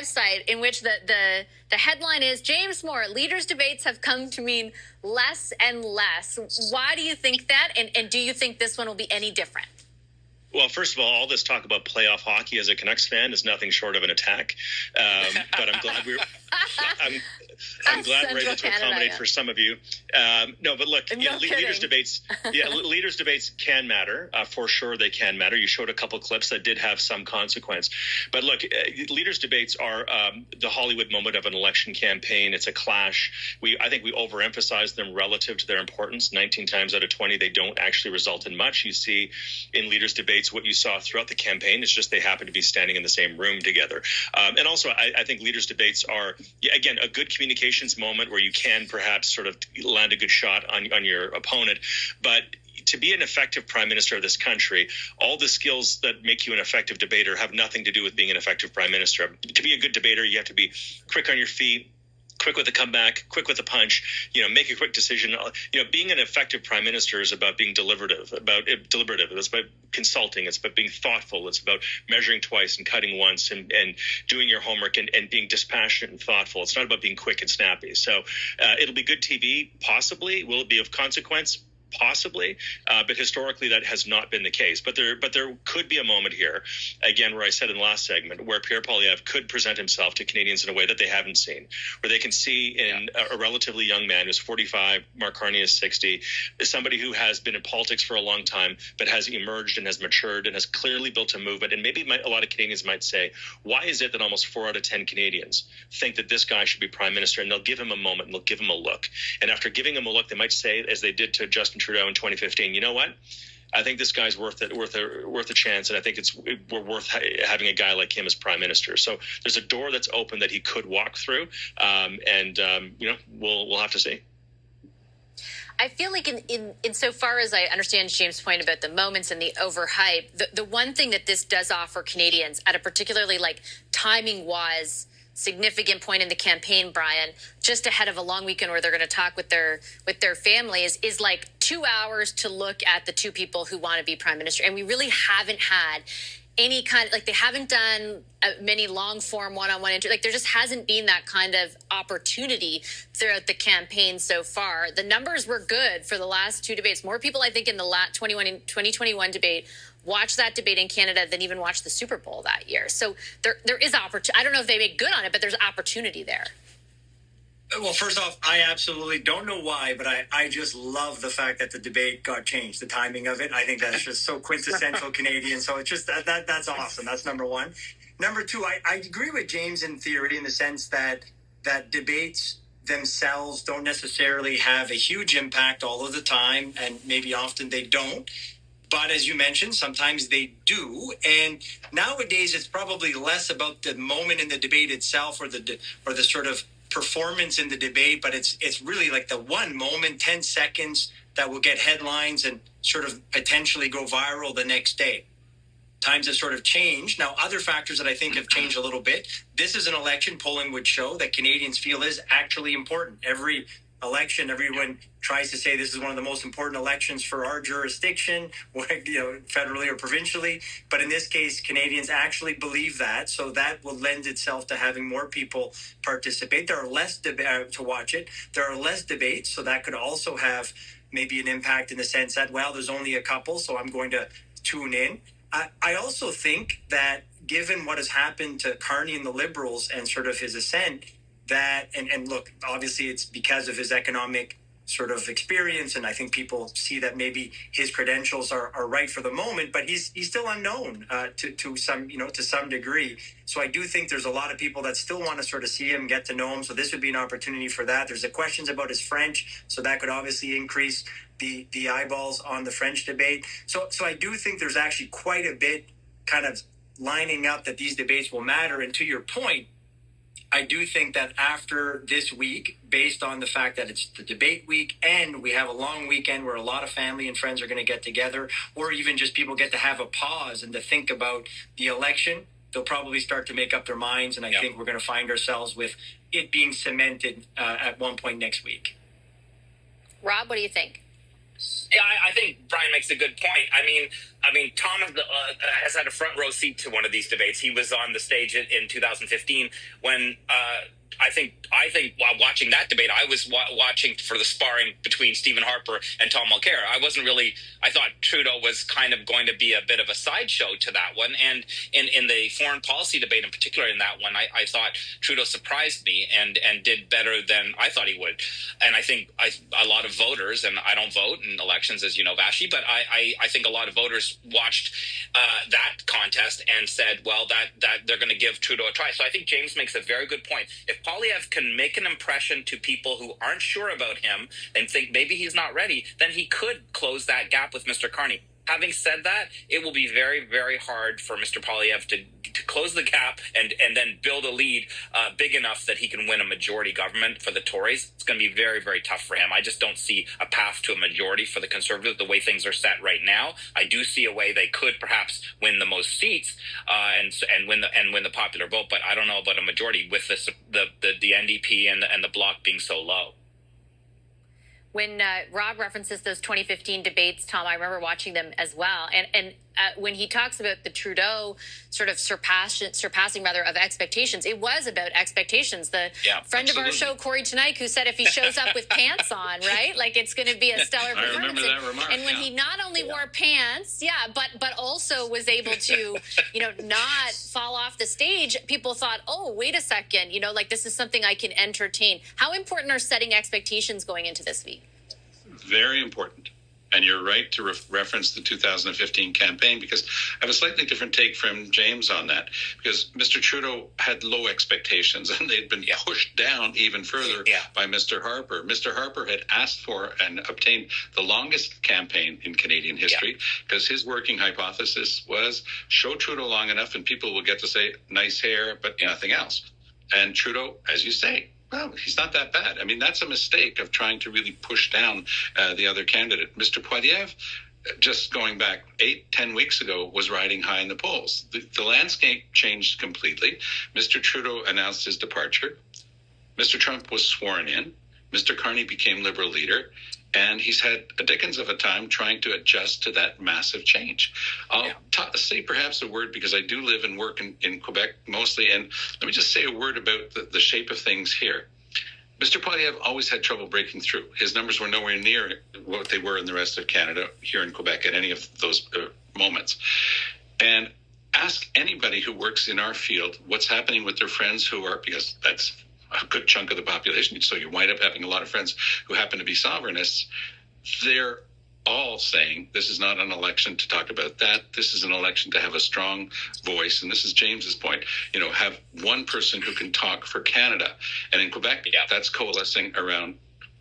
website in which the headline is James Moore, leaders debates have come to mean less and less. Why do you think that? And do you think this one will be any different? Well, first of all this talk about playoff hockey as a Canucks fan is nothing short of an attack. But I'm glad I'm glad we're able to accommodate for some of you. No, but look, leaders debates. Leaders debates can matter. For sure, they can matter. You showed a couple clips that did have some consequence. But look, leaders debates are the Hollywood moment of an election campaign. It's a clash. I think we overemphasize them relative to their importance. 19 times out of 20, they don't actually result in much. You see in leaders debates what you saw throughout the campaign. It's just they happen to be standing in the same room together. And also, I think leaders debates are, again, a good communications moment where you can perhaps sort of land a good shot on your opponent. But to be an effective prime minister of this country, all the skills that make you an effective debater have nothing to do with being an effective prime minister. To be a good debater, you have to be quick on your feet, quick with a comeback, quick with a punch, make a quick decision. Being an effective prime minister is about being deliberative. It's about consulting. It's about being thoughtful. It's about measuring twice and cutting once and doing your homework and being dispassionate and thoughtful. It's not about being quick and snappy. So it'll be good TV, possibly. Will it be of consequence? Possibly, but historically that has not been the case. But there could be a moment here, again, where I said in the last segment, where Pierre Poilievre could present himself to Canadians in a way that they haven't seen, where they can see in a relatively young man who's 45, Mark Carney is 60, somebody who has been in politics for a long time, but has emerged and has matured and has clearly built a movement. And maybe a lot of Canadians might say, why is it that almost 4 out of 10 Canadians think that this guy should be prime minister? And they'll give him a moment and they'll give him a look. And after giving him a look, they might say, as they did to Justin Trudeau in 2015, you know what? I think this guy's worth a chance, and I think we're worth having a guy like him as prime minister. So there's a door that's open that he could walk through, and we'll have to see. I feel like in so far as I understand James' point about the moments and the overhype, the one thing that this does offer Canadians at a particularly timing-wise significant point in the campaign, Brian, just ahead of a long weekend where they're going to talk with their families, is 2 hours to look at the two people who want to be prime minister. And we really haven't had any kind of, they haven't done many long form one-on-one interviews. There just hasn't been that kind of opportunity throughout the campaign so far. The numbers were good for the last two debates. More people, I think, in the 2021 debate watch that debate in Canada than even watch the Super Bowl that year. So there is opportunity. I don't know if they make good on it, but there's opportunity there. Well, first off, I absolutely don't know why, but I just love the fact that the debate got changed, the timing of it. I think that's just so quintessential Canadian. So it's just that's awesome. That's number one. Number two, I agree with James in theory in the sense that debates themselves don't necessarily have a huge impact all of the time, and maybe often they don't. But as you mentioned, sometimes they do. And nowadays, it's probably less about the moment in the debate itself or the sort of performance in the debate, but it's really the one moment, 10 seconds that will get headlines and sort of potentially go viral the next day. Times have sort of changed. Now, other factors that I think have changed a little bit. This is an election, polling would show, that Canadians feel is actually important. Every election, everyone tries to say this is one of the most important elections for our jurisdiction, federally or provincially. But in this case, Canadians actually believe that. So that will lend itself to having more people participate. There are less to watch it. There are less debates. So that could also have maybe an impact in the sense that, there's only a couple, so I'm going to tune in. I also think that given what has happened to Carney and the Liberals and sort of his ascent, that, and look, obviously it's because of his economic sort of experience, and I think people see that maybe his credentials are right for the moment, but he's still unknown to some degree. So I do think there's a lot of people that still want to sort of see him, get to know him. So this would be an opportunity for that. There's the questions about his French, so that could obviously increase the eyeballs on the French debate. So I do think there's actually quite a bit kind of lining up that these debates will matter. And to your point, I do think that after this week, based on the fact that it's the debate week and we have a long weekend where a lot of family and friends are going to get together, or even just people get to have a pause and to think about the election, they'll probably start to make up their minds. And I think we're going to find ourselves with it being cemented at one point next week. Rob, what do you think? Yeah, I think Brian makes a good point. I mean, Tom has had a front row seat to one of these debates. He was on the stage in 2015 when I think while watching that debate, I was watching for the sparring between Stephen Harper and Tom Mulcair. I thought Trudeau was kind of going to be a bit of a sideshow to that one. And in the foreign policy debate in particular in that one, I thought Trudeau surprised me and did better than I thought he would. And I think a lot of voters, and I don't vote in elections, as you know, Vashi, but I think a lot of voters watched that contest and said, well, that they're going to give Trudeau a try. So I think James makes a very good point. If Poilievre can make an impression to people who aren't sure about him and think maybe he's not ready, then he could close that gap with Mr. Carney. Having said that, it will be very, very hard for Mr. Poilievre to close the gap and then build a lead big enough that he can win a majority government for the Tories. It's going to be very, very tough for him. I just don't see a path to a majority for the Conservatives the way things are set right now. I do see a way they could perhaps win the most seats and win the popular vote, but I don't know about a majority with the NDP and the Bloc being so low. When Rob references those 2015 debates, Tom, I remember watching them as well. And when he talks about the Trudeau sort of surpassing rather of expectations, it was about expectations. The friend absolutely. of our show, Corey Tenike, who said if he shows up with pants on, right, like it's going to be a stellar performance. I remember that remark. And when he not only wore pants, but also was able to, not fall off the stage, people thought, oh, wait a second, like this is something I can entertain. How important are setting expectations going into this week? Very important. And you're right to reference the 2015 campaign, because I have a slightly different take from James on that, because Mr. Trudeau had low expectations and they'd been pushed down even further by Mr. Harper. Mr. Harper had asked for and obtained the longest campaign in Canadian history because his working hypothesis was show Trudeau long enough and people will get to say nice hair, but nothing else. And Trudeau, as you say, well, he's not that bad. I mean, that's a mistake of trying to really push down the other candidate. Mr. Poilievre, just going back 8-10 weeks ago, was riding high in the polls. The landscape changed completely. Mr. Trudeau announced his departure. Mr. Trump was sworn in. Mr. Carney became Liberal leader. And he's had a dickens of a time trying to adjust to that massive change. I'll say perhaps a word, because I do live and work in Quebec mostly, and let me just say a word about the shape of things here. Mr. Poilievre always had trouble breaking through. His numbers were nowhere near what they were in the rest of Canada here in Quebec at any of those moments. And ask anybody who works in our field what's happening with their friends who are, because that's a good chunk of the population, so you wind up having a lot of friends who happen to be sovereignists. They're all saying this is not an election to talk about that. This is an election to have a strong voice. And this is James's point, have one person who can talk for Canada. And in Quebec, that's coalescing around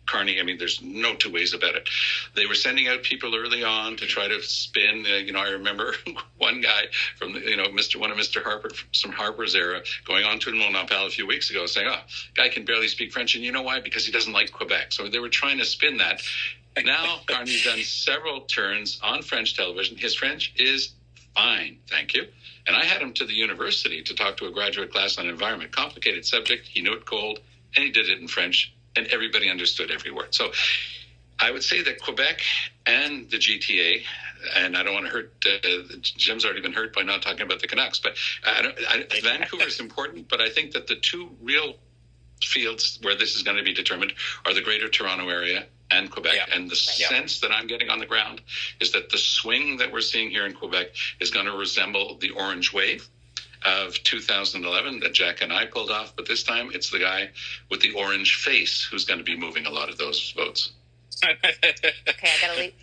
Carney. I mean, there's no two ways about it. They were sending out people early on to try to spin. I remember one guy from, one of Mr. Harper, from Harper's era, going on to Monopal a few weeks ago saying, guy can barely speak French. And you know why? Because he doesn't like Quebec. So they were trying to spin that. Now, Carney's done several turns on French television. His French is fine, thank you. And I had him to the university to talk to a graduate class on environment. Complicated subject. He knew it cold, and he did it in French. And everybody understood every word. So I would say that Quebec and the GTA, and I don't want to hurt, Jim's already been hurt by not talking about the Canucks, but Vancouver is important, but I think that the two real fields where this is going to be determined are the Greater Toronto Area and Quebec. And the sense that I'm getting on the ground is that the swing that we're seeing here in Quebec is going to resemble the Orange Wave of 2011 that Jack and I pulled off, but this time it's the guy with the orange face who's going to be moving a lot of those votes. Okay, I got to leave.